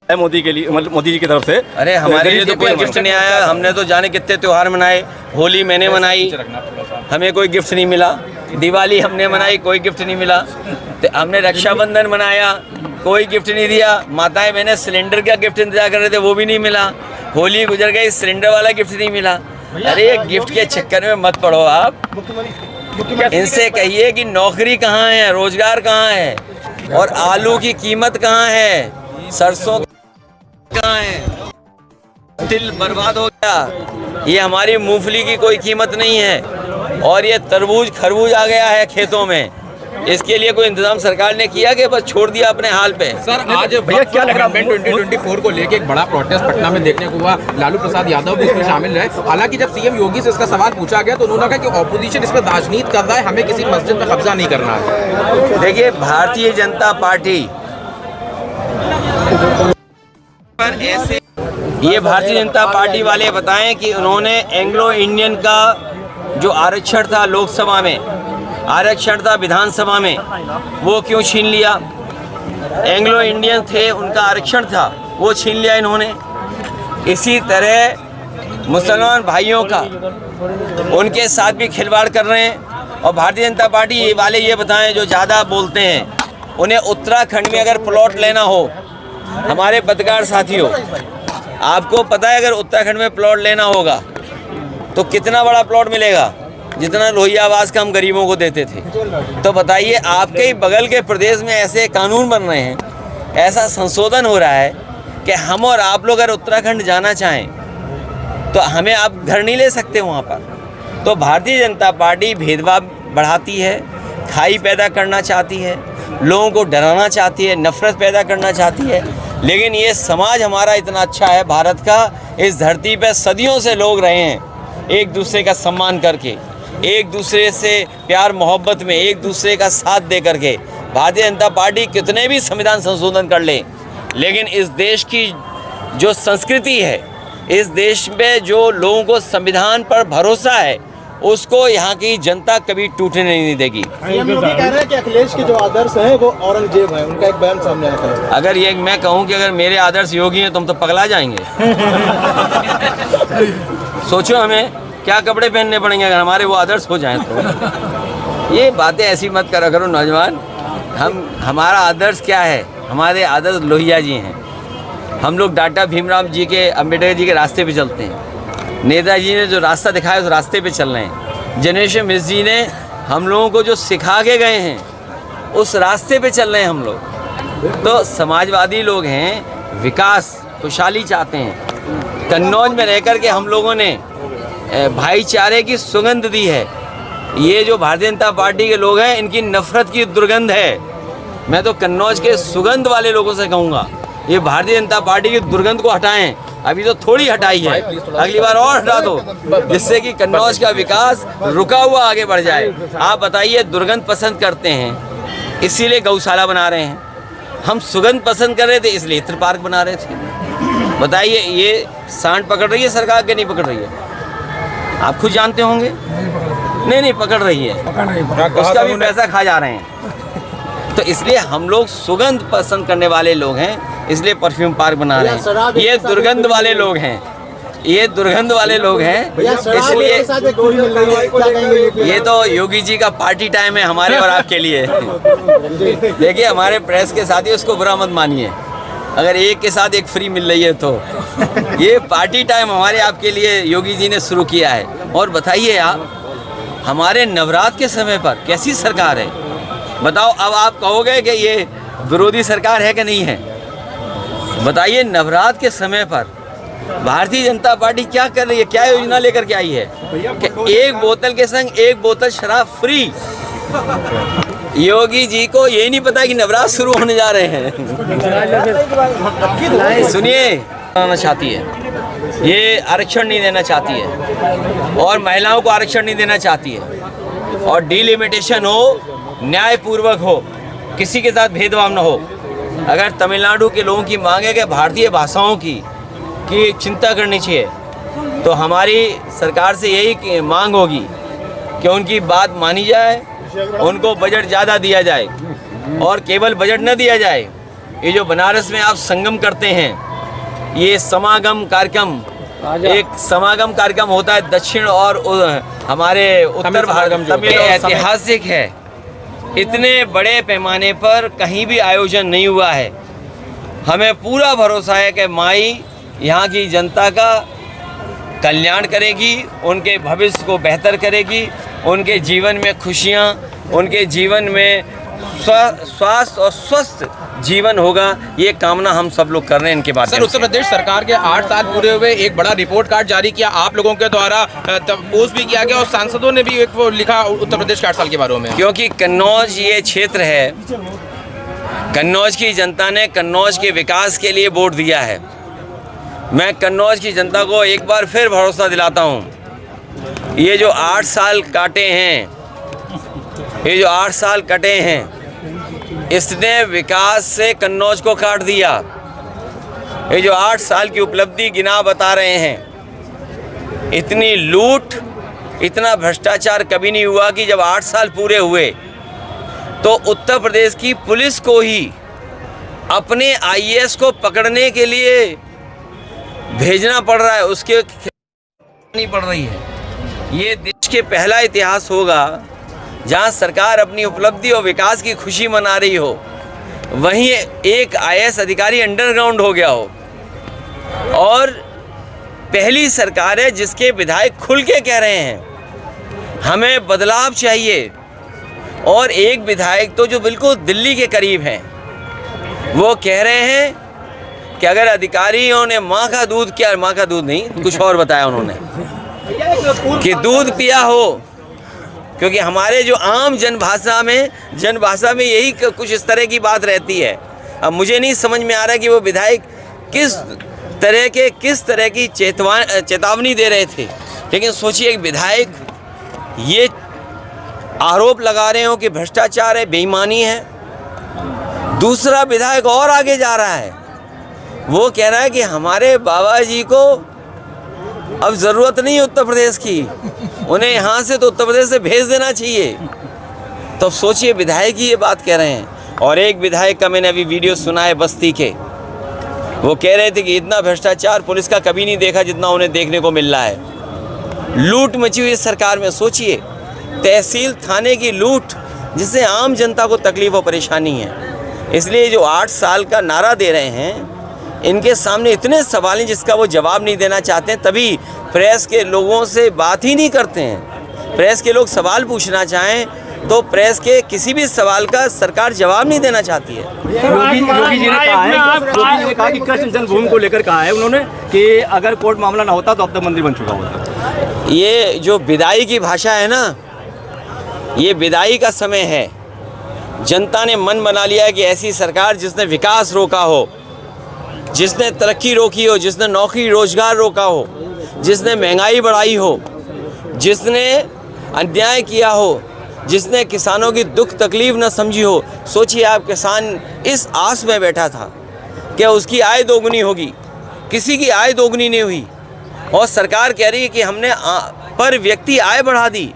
मोदी के लिए, मतलब मोदी जी की तरफ से। अरे हमारे लिए तो कोई गिफ्ट नहीं आया। हमने तो जाने कितने त्यौहार मनाए। होली मैंने मनाई, हमें कोई गिफ्ट नहीं मिला। दिवाली हमने मनाई, कोई गिफ्ट नहीं मिला। तो हमने रक्षाबंधन मनाया, कोई गिफ्ट नहीं दिया। माताएं बहनें सिलेंडर का गिफ्ट इंतजार कर रहे थे, वो भी नहीं मिला। होली गुजर गई, सिलेंडर वाला गिफ्ट नहीं मिला। अरे गिफ्ट के चक्कर में मत पड़ो आप। इनसे कहिए कि नौकरी कहाँ है, रोजगार कहाँ है, और आलू की कीमत कहाँ है, सरसों कहाँ है। तिल बर्बाद हो गया। ये हमारी मूंगफली की कोई कीमत नहीं है, और ये तरबूज खरबूज आ गया है खेतों में। इसके लिए कोई इंतजाम सरकार ने किया कि बस छोड़ दिया अपने हाल पे? सर आज भैया क्या लग रहा है 2024 को लेके एक बड़ा प्रोटेस्ट पटना में देखने को हुआ। लालू प्रसाद यादव भी इसमें शामिल रहे। हालांकि जब सीएम योगी से इसका सवाल पूछा गया तो उन्होंने कहा कि ऑपोजिशन इस पर राजनीति कर रहा है, हमें किसी मस्जिद में कब्जा नहीं करना है। देखिए, भारतीय जनता पार्टी पर ऐसे, ये भारतीय जनता पार्टी वाले बताएं कि उन्होंने एंग्लो इंडियन का जो आरक्षण था लोकसभा में, आरक्षण था विधानसभा में, वो क्यों छीन लिया? एंग्लो इंडियन थे, उनका आरक्षण था, वो छीन लिया इन्होंने। इसी तरह मुसलमान भाइयों का, उनके साथ भी खिलवाड़ कर रहे हैं। और भारतीय जनता पार्टी वाले ये बताएं जो ज़्यादा बोलते हैं, उन्हें उत्तराखंड में अगर प्लॉट लेना हो, हमारे पत्रकार साथियों, आपको पता है अगर उत्तराखंड में प्लॉट लेना होगा तो कितना बड़ा प्लॉट मिलेगा? जितना लोहिया आवास का हम गरीबों को देते थे। तो बताइए, आपके ही बगल के प्रदेश में ऐसे कानून बन रहे हैं, ऐसा संशोधन हो रहा है कि हम और आप लोग अगर उत्तराखंड जाना चाहें तो हमें आप घर नहीं ले सकते वहाँ पर। तो भारतीय जनता पार्टी भेदभाव बढ़ाती है, खाई पैदा करना चाहती है, लोगों को डराना चाहती है, नफरत पैदा करना चाहती है। लेकिन ये समाज हमारा इतना अच्छा है भारत का, इस धरती पर सदियों से लोग रहे हैं एक दूसरे का सम्मान करके, एक दूसरे से प्यार मोहब्बत में, एक दूसरे का साथ दे करके। भारतीय जनता पार्टी कितने भी संविधान संशोधन कर ले, लेकिन इस देश की जो संस्कृति है, इस देश में जो लोगों को संविधान पर भरोसा है, उसको यहाँ की जनता कभी टूटने नहीं देगी। सीएम योगी कह रहे हैं कि अखिलेश के जो आदर्श हैं वो औरंगजेब है, उनका एक बयान सामने आया है। अगर ये मैं कहूँ कि अगर मेरे आदर्श योगी हैं, तुम तो पगला जाएंगे। सोचो हमें क्या कपड़े पहनने पड़ेंगे अगर हमारे वो आदर्श हो जाएं तो। ये बातें ऐसी मत करा करो नौजवान। हमारा आदर्श क्या है? हमारे आदर्श लोहिया जी हैं। हम लोग डॉक्टर भीमराव जी के, अम्बेडकर जी के रास्ते पे चलते हैं। नेताजी ने जो रास्ता दिखाया उस रास्ते पे चल रहे हैं। जनरेशन मिस जी ने हम लोगों को जो सिखा के गए हैं उस रास्ते पे चल रहे हैं हम लोग। तो समाजवादी लोग हैं, विकास खुशहाली चाहते हैं। कन्नौज में रह कर के हम लोगों ने भाईचारे की सुगंध दी है। ये जो भारतीय जनता पार्टी के लोग हैं, इनकी नफरत की दुर्गंध है। मैं तो कन्नौज के सुगंध वाले लोगों से कहूँगा, ये भारतीय जनता पार्टी की दुर्गंध को हटाएं। अभी तो थोड़ी हटाई है, अगली बार और हटा दो, जिससे कि कन्नौज का विकास रुका हुआ आगे बढ़ जाए। आप बताइए, दुर्गंध पसंद करते हैं इसीलिए गौशाला बना रहे हैं, हम सुगंध पसंद कर रहे थे इसलिए इत्र पार्क बना रहे थे। बताइए, ये सांड पकड़ रही है सरकार के नहीं पकड़ रही है? आप खुद जानते होंगे। नहीं पकड़ रही है, उसका भी पैसा खा जा रहे हैं। तो इसलिए हम लोग सुगंध पसंद करने वाले लोग हैं, इसलिए परफ्यूम पार्क बना रहे हैं। ये दुर्गंध वाले लोग हैं, ये दुर्गंध वाले लोग हैं, इसलिए ये तो योगी जी का पार्टी टाइम है हमारे और आपके लिए। देखिए, हमारे प्रेस के साथी उसको बुरा मत मानिए, अगर एक के साथ एक फ्री मिल रही है तो ये पार्टी टाइम हमारे आपके लिए योगी जी ने शुरू किया है। और बताइए आप, हमारे नवरात्र के समय पर कैसी सरकार है बताओ। अब आप कहोगे कि ये विरोधी सरकार है कि नहीं है? बताइए, नवरात्र के समय पर भारतीय जनता पार्टी क्या कर रही है, क्या योजना लेकर के आई है कि एक बोतल के संग एक बोतल शराब फ्री। योगी जी को ये नहीं पता कि नवरात्र शुरू होने जा रहे हैं। सुनिए, चाहती है ये आरक्षण नहीं देना चाहती है, और महिलाओं को आरक्षण नहीं देना चाहती है, और डिलिमिटेशन हो, न्यायपूर्वक हो, किसी के साथ भेदभाव न हो। अगर तमिलनाडु के लोगों की मांग है कि भारतीय भाषाओं की चिंता करनी चाहिए, तो हमारी सरकार से यही मांग होगी कि उनकी बात मानी जाए, उनको बजट ज़्यादा दिया जाए, और केवल बजट न दिया जाए, ये जो बनारस में आप संगम करते हैं, ये समागम कार्यक्रम, एक समागम कार्यक्रम होता है दक्षिण और हमारे उत्तर भारत में, ऐतिहासिक है। इतने बड़े पैमाने पर कहीं भी आयोजन नहीं हुआ है। हमें पूरा भरोसा है कि माई यहाँ की जनता का कल्याण करेगी, उनके भविष्य को बेहतर करेगी, उनके जीवन में खुशियाँ, उनके जीवन में स्वास्थ्य और स्वस्थ जीवन होगा। ये कामना हम सब लोग कर रहे हैं इनके बाद। सर, उत्तर प्रदेश सरकार के 8 साल पूरे हुए, एक बड़ा रिपोर्ट कार्ड जारी किया आप लोगों के द्वारा, पोस्ट भी किया गया और सांसदों ने भी एक वो लिखा उत्तर प्रदेश के 8 साल के बारे में। क्योंकि कन्नौज ये क्षेत्र है, कन्नौज की जनता ने कन्नौज के विकास के लिए वोट दिया है। मैं कन्नौज की जनता को एक बार फिर भरोसा दिलाता हूँ, ये जो 8 साल काटे हैं, ये जो 8 साल कटे हैं, इसने विकास से कन्नौज को काट दिया। ये जो 8 साल की उपलब्धि गिना बता रहे हैं, इतनी लूट, इतना भ्रष्टाचार कभी नहीं हुआ कि जब 8 साल पूरे हुए तो उत्तर प्रदेश की पुलिस को ही अपने आईएएस को पकड़ने के लिए भेजना पड़ रहा है, उसके नहीं पड़ रही है। ये देश के पहला इतिहास होगा जहां सरकार अपनी उपलब्धि और विकास की खुशी मना रही हो, वहीं एक आईएएस अधिकारी अंडरग्राउंड हो गया हो। और पहली सरकार है जिसके विधायक खुल के कह रहे हैं हमें बदलाव चाहिए। और एक विधायक तो जो बिल्कुल दिल्ली के करीब हैं, वो कह रहे हैं कि अगर अधिकारियों ने माँ का दूध, क्या माँ का दूध नहीं, कुछ और बताया उन्होंने, कि दूध पिया हो, क्योंकि हमारे जो आम जनभाषा में यही कुछ इस तरह की बात रहती है। अब मुझे नहीं समझ में आ रहा कि वो विधायक किस तरह की चेतावनी दे रहे थे। लेकिन सोचिए, एक विधायक ये आरोप लगा रहे हो कि भ्रष्टाचार है, बेईमानी है। दूसरा विधायक और आगे जा रहा है, वो कह रहा है कि हमारे बाबा जी को अब ज़रूरत नहीं है उत्तर प्रदेश की, उन्हें यहाँ से तो उत्तर प्रदेश से भेज देना चाहिए। तो सोचिए, विधायक ही ये बात कह रहे हैं। और एक विधायक का मैंने अभी वीडियो सुना है बस्ती के, वो कह रहे थे कि इतना भ्रष्टाचार पुलिस का कभी नहीं देखा जितना उन्हें देखने को मिल रहा है। लूट मची हुई सरकार में, सोचिए, तहसील थाने की लूट, जिससे आम जनता को तकलीफ और परेशानी है। इसलिए जो 8 साल का नारा दे रहे हैं, इनके सामने इतने सवाल हैं जिसका वो जवाब नहीं देना चाहते हैं, तभी प्रेस के लोगों से बात ही नहीं करते हैं। प्रेस के लोग सवाल पूछना चाहें तो प्रेस के किसी भी सवाल का सरकार जवाब नहीं देना चाहती है। योगी जी ने कहा कि कृष्ण जन्मभूमि को लेकर कहा है उन्होंने कि अगर कोर्ट मामला ना होता तो अब तक मंदिर बन चुका होता। ये जो विदाई की भाषा है ना, ये विदाई का समय है। जनता ने मन बना लिया है कि ऐसी सरकार जिसने विकास रोका हो, जिसने तरक्की रोकी हो, जिसने नौकरी रोजगार रोका हो, जिसने महंगाई बढ़ाई हो, जिसने अन्याय किया हो, जिसने किसानों की दुख तकलीफ न समझी हो। सोचिए, आप किसान इस आस में बैठा था कि उसकी आय दोगुनी होगी, किसी की आय दोगुनी नहीं हुई। और सरकार कह रही है कि हमने पर व्यक्ति आय बढ़ा दी।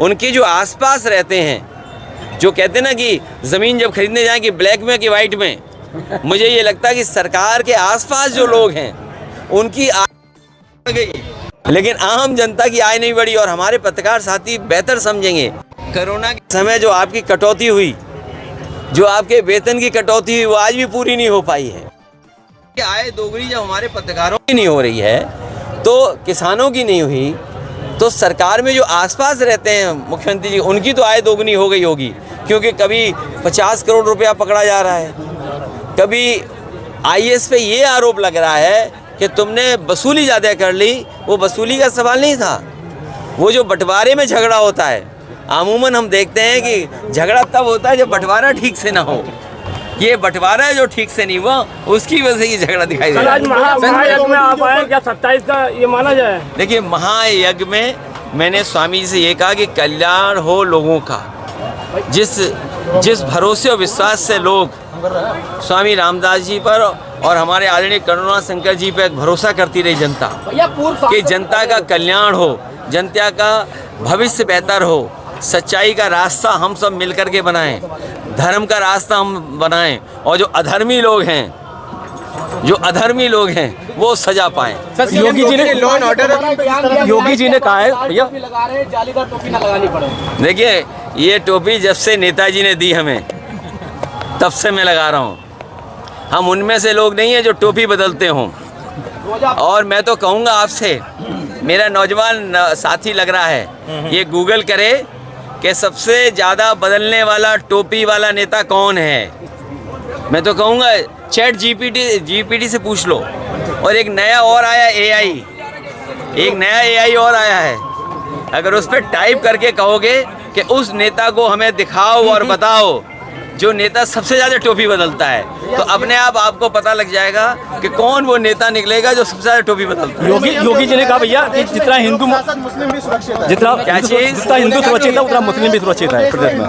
उनके जो आसपास रहते हैं, जो कहते हैं ना कि ज़मीन जब खरीदने जाएं कि ब्लैक में कि वाइट में, मुझे ये लगता है कि सरकार के आसपास जो लोग हैं उनकी आय बढ़ गई, लेकिन आम जनता की आय नहीं बढ़ी। और हमारे पत्रकार साथी बेहतर समझेंगे, कोरोना के समय जो आपकी कटौती हुई, जो आपके वेतन की कटौती हुई, वो आज भी पूरी नहीं हो पाई है। आय दोगुनी जब हमारे पत्रकारों की नहीं हो रही है, तो किसानों की नहीं हुई, तो सरकार में जो आसपास रहते हैं मुख्यमंत्री जी, उनकी तो आय दोगुनी हो गई होगी। क्योंकि कभी 50 करोड़ रुपया पकड़ा जा रहा है, कभी आईएएस पे ये आरोप लग रहा है कि तुमने वसूली ज़्यादा कर ली। वो वसूली का सवाल नहीं था, वो जो बंटवारे में झगड़ा होता है। अमूमन हम देखते हैं कि झगड़ा तब होता है जब बंटवारा ठीक से ना हो। ये बंटवारा जो ठीक से नहीं हुआ, उसकी वजह से ये झगड़ा दिखाई दे रहा है। महायज्ञ में आप आए, क्या 27 का ये माना जाए? देखिए, महायज्ञ में मैंने स्वामी जी से ये कहा कि कल्याण हो लोगों का। जिस भरोसे और विश्वास से लोग स्वामी रामदास जी पर और हमारे आदरणीय करुणा शंकर जी पर भरोसा करती रही जनता, कि जनता का कल्याण हो, जनता का भविष्य बेहतर हो, सच्चाई का रास्ता हम सब मिलकर के बनाएं। धर्म का रास्ता हम बनाएं और जो अधर्मी लोग हैं वो सजा पाएं। योगी जी ने law and order Yogi ji ने कहा है भैया, जालीदार टोपी ना लगानी पड़े। देखिए, ये टोपी जब से नेताजी ने दी हमें तब से मैं लगा रहा हूँ। हम उनमें से लोग नहीं हैं जो टोपी बदलते हों। और मैं तो कहूँगा आपसे, मेरा नौजवान साथी लग रहा है, ये गूगल करे कि सबसे ज़्यादा बदलने वाला टोपी वाला नेता कौन है। मैं तो कहूँगा चैट जीपीटी से पूछ लो। और एक नया और आया एआई और आया है। अगर उस पर टाइप करके कहोगे कि उस नेता को हमें दिखाओ और बताओ जो नेता सबसे ज़्यादा टोपी बदलता है, तो अपने आप आपको पता लग जाएगा कि कौन वो नेता निकलेगा जो सबसे ज़्यादा टोपी बदलता है। योगी जी ने कहा भैया कि जितना हिंदू मुस्लिम भी सुरक्षित है। जितना क्या चीज़? जितना हिंदू सुरक्षित है उतना मुस्लिम भी सुरक्षित है प्रदेश में।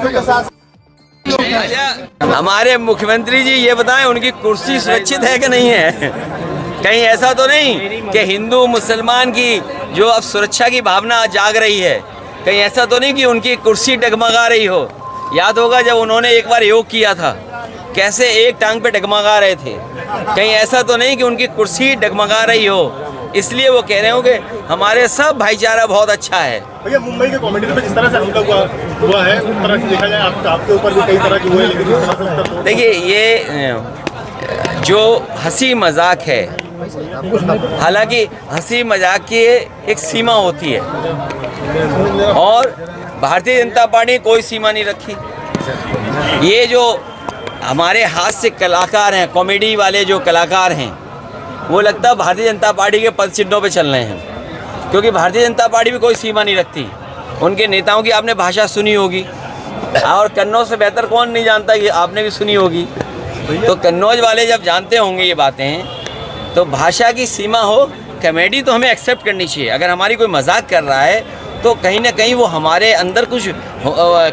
हमारे मुख्यमंत्री जी ये बताएं, उनकी कुर्सी सुरक्षित है कि नहीं है? कहीं ऐसा तो नहीं कि हिंदू मुसलमान की जो अब सुरक्षा की भावना जाग रही है, कहीं ऐसा तो नहीं कि उनकी कुर्सी डगमगा रही हो? याद होगा जब उन्होंने एक बार योग किया था, कैसे एक टांग पे डगमगा रहे थे। कहीं ऐसा तो नहीं कि उनकी कुर्सी डगमगा रही हो, इसलिए वो कह रहे हो कि हमारे सब भाईचारा बहुत अच्छा है। भैया, मुंबई के कॉमेडी में जिस तरह से हमला हुआ है, उस तरह से देखा जाए आपके ऊपर भी कई तरह के हुए, लेकिन इस तरह से देखिए, ये जो हंसी मजाक है, हालांकि हंसी मजाक की एक सीमा होती है और भारतीय जनता पार्टी ने कोई सीमा नहीं रखी। ये जो हमारे हास्य कलाकार हैं, कॉमेडी वाले जो कलाकार हैं, वो लगता है भारतीय जनता पार्टी के पद चिन्हों पे चल रहे हैं, क्योंकि भारतीय जनता पार्टी भी कोई सीमा नहीं रखती। उनके नेताओं की आपने भाषा सुनी होगी, और कन्नौज से बेहतर कौन नहीं जानता, कि आपने भी सुनी होगी। तो कन्नौज वाले जब जानते होंगे ये बातें, तो भाषा की सीमा हो, कॉमेडी तो हमें एक्सेप्ट करनी चाहिए। अगर हमारी कोई मजाक कर रहा है तो कहीं ना कहीं वो हमारे अंदर कुछ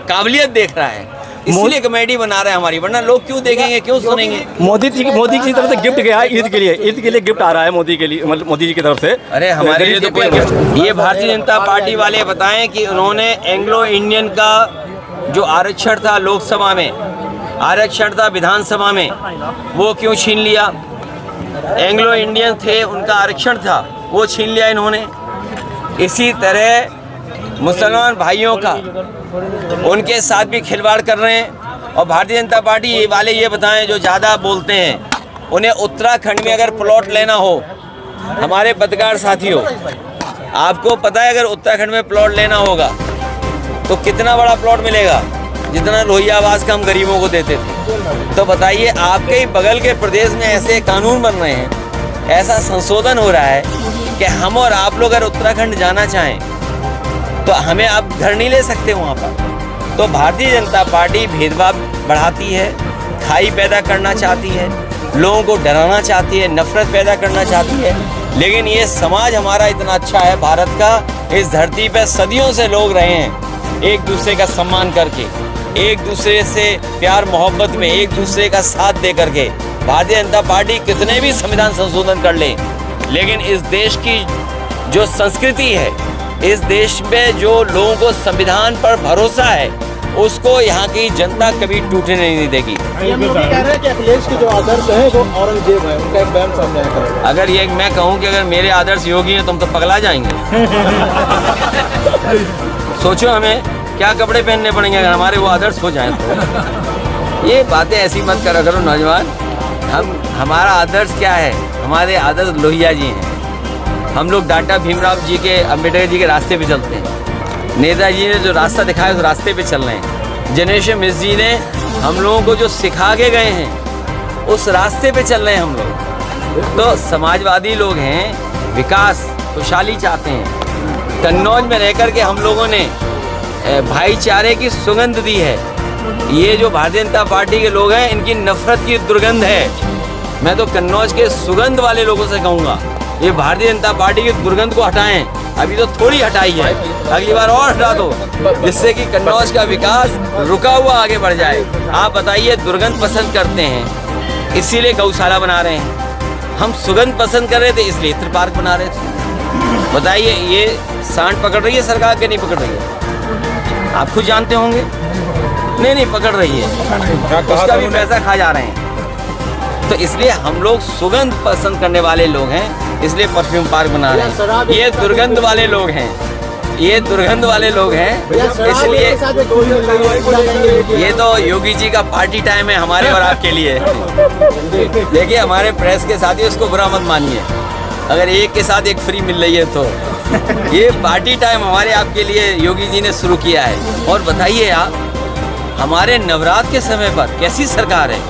काबिलियत देख रहा है, इसलिए कॉमेडी बना रहा है हमारी, वरना लोग क्यों देखेंगे, क्यों सुनेंगे। मोदी जी की तरफ से गिफ्ट गया है ईद के लिए गिफ्ट आ रहा है मोदी के लिए, मतलब मोदी जी की तरफ से। अरे हमारे लिए तो कोई गिफ्ट, ये भारतीय जनता पार्टी वाले बताएं कि उन्होंने एंग्लो इंडियन का जो आरक्षण था लोकसभा में, आरक्षण था विधानसभा में, वो क्यों छीन लिया। एंग्लो इंडियन थे, उनका आरक्षण था, वो छीन लिया इन्होंने। इसी तरह मुसलमान भाइयों का, उनके साथ भी खिलवाड़ कर रहे हैं। और भारतीय जनता पार्टी वाले ये बताएं जो ज़्यादा बोलते हैं, उन्हें उत्तराखंड में अगर प्लॉट लेना हो, हमारे पत्रकार साथियों, आपको पता है अगर उत्तराखंड में प्लॉट लेना होगा तो कितना बड़ा प्लॉट मिलेगा, जितना लोहिया आवास का हम गरीबों को देते थे। तो बताइए, आपके ही बगल के प्रदेश में ऐसे कानून बन रहे हैं, ऐसा संशोधन हो रहा है कि हम और आप लोग अगर उत्तराखंड जाना चाहें तो हमें आप घर नहीं ले सकते वहाँ पर। तो भारतीय जनता पार्टी भेदभाव बढ़ाती है, खाई पैदा करना चाहती है, लोगों को डराना चाहती है, नफरत पैदा करना चाहती है। लेकिन ये समाज हमारा इतना अच्छा है भारत का, इस धरती पे सदियों से लोग रहे हैं एक दूसरे का सम्मान करके, एक दूसरे से प्यार मोहब्बत में, एक दूसरे का साथ दे करके। भारतीय जनता पार्टी कितने भी संविधान संशोधन कर ले, लेकिन इस देश की जो संस्कृति है, इस देश में जो लोगों को संविधान पर भरोसा है, उसको यहाँ की जनता कभी टूटने नहीं देगी। मोदी कह रहे हैं कि अखिलेश के जो आदर्श हैं वो औरंगजेब है, उनका एक बयान सामने आया है। अगर ये मैं कहूँ कि अगर मेरे आदर्श योगी हैं, तुम तो पगला जाएंगे। सोचो हमें क्या कपड़े पहनने पड़ेंगे अगर हमारे वो आदर्श हो जाए तो। ये बातें ऐसी मत करा करो नौजवान। हमारा आदर्श क्या है? हमारे आदर्श लोहिया जी हैं। हम लोग डॉक्टर भीमराव जी के, अम्बेडकर जी के रास्ते पे चलते हैं। नेताजी ने जो रास्ता दिखाया उस रास्ते पे चल रहे हैं। जनरेशन मिस जी ने हम लोगों को जो सिखा के गए हैं उस रास्ते पे चल रहे हैं हम लोग। तो समाजवादी लोग हैं, विकास खुशहाली चाहते हैं। कन्नौज में रह कर के हम लोगों ने भाईचारे की सुगंध दी है। ये जो भारतीय जनता पार्टी के लोग हैं, इनकी नफरत की दुर्गंध है। मैं तो कन्नौज के सुगंध वाले लोगों से कहूँगा, ये भारतीय जनता पार्टी की दुर्गंध को हटाएं। अभी तो थोड़ी हटाई है, अगली बार और हटा दो, जिससे कि कन्नौज का विकास रुका हुआ आगे बढ़ जाए। आप बताइए, दुर्गंध पसंद करते हैं इसीलिए गौशाला बना रहे हैं, हम सुगंध पसंद कर रहे थे इसलिए इत्र पार्क बना रहे थे। बताइए, ये सांड पकड़ रही है सरकार के नहीं पकड़ रही है? आप खुद जानते होंगे। नहीं पकड़ रही है, उसका भी पैसा खा जा रहे हैं। तो इसलिए हम लोग सुगंध पसंद करने वाले लोग हैं, इसलिए परफ्यूम पार्क बना रहे हैं। ये दुर्गंध वाले लोग हैं, ये दुर्गंध वाले लोग हैं, इसलिए ये तो योगी जी का पार्टी टाइम है हमारे और आपके लिए। देखिए हमारे प्रेस के साथ ही उसको बुरा मत मानिए, अगर एक के साथ एक फ्री मिल रही है तो ये पार्टी टाइम हमारे आपके लिए योगी जी ने शुरू किया है। और बताइए आप, हमारे नवरात्र के समय पर कैसी सरकार है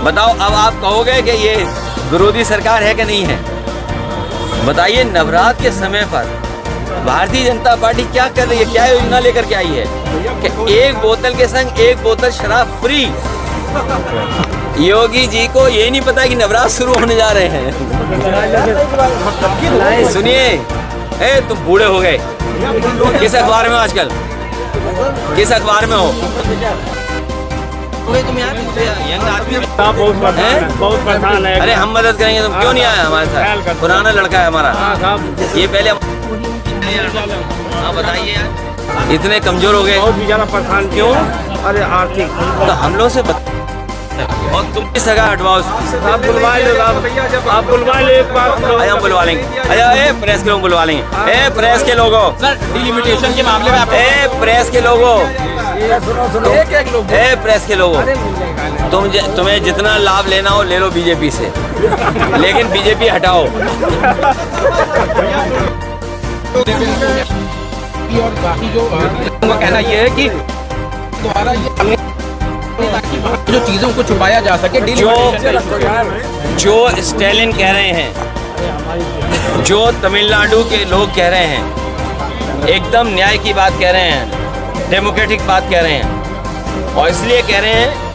बताओ। अब आप कहोगे कि ये विरोधी सरकार है कि नहीं है, बताइए। नवरात्र के समय पर भारतीय जनता पार्टी क्या कर रही है, क्या योजना लेकर के आई है कि एक बोतल के संग एक बोतल शराब फ्री। योगी जी को ये नहीं पता कि नवरात्र शुरू होने जा रहे हैं। सुनिए, तुम बूढ़े हो गए, किस अखबार में हो आजकल, किस अखबार में हो? तुम यार यंग आदमी बहुत परेशान है। अरे हम मदद करेंगे, तुम क्यों नहीं आए हमारे साथ? पुराना लड़का है हमारा, ये पहले हाँ बताइए यार, इतने कमजोर हो गए, बहुत भी ज्यादा परेशान क्यों? अरे आर्थिक तो हम लोग से और तुम किस जगह हटवाओ उसकी? आप बुलवा लो, आप बुलवा लो एक बार। हम बुलवा लेंगे, प्रेस के लोग बुलवा लेंगे। प्रेस के लोगों, सर डिलिमिटेशन के मामले में आप प्रेस के लोगों, प्रेस के लोगों, तुम्हें जितना लाभ लेना हो ले लो बीजेपी से, लेकिन बीजेपी हटाओ। और बाकी जो उनका कहना ये है कि द्वारा ये जो चीजों को छुपाया जा सके, जो स्टालिन कह रहे हैं, जो तमिलनाडु के लोग कह रहे हैं, एकदम न्याय की बात कह रहे हैं, डेमोक्रेटिक बात कह रहे हैं, और इसलिए कह रहे हैं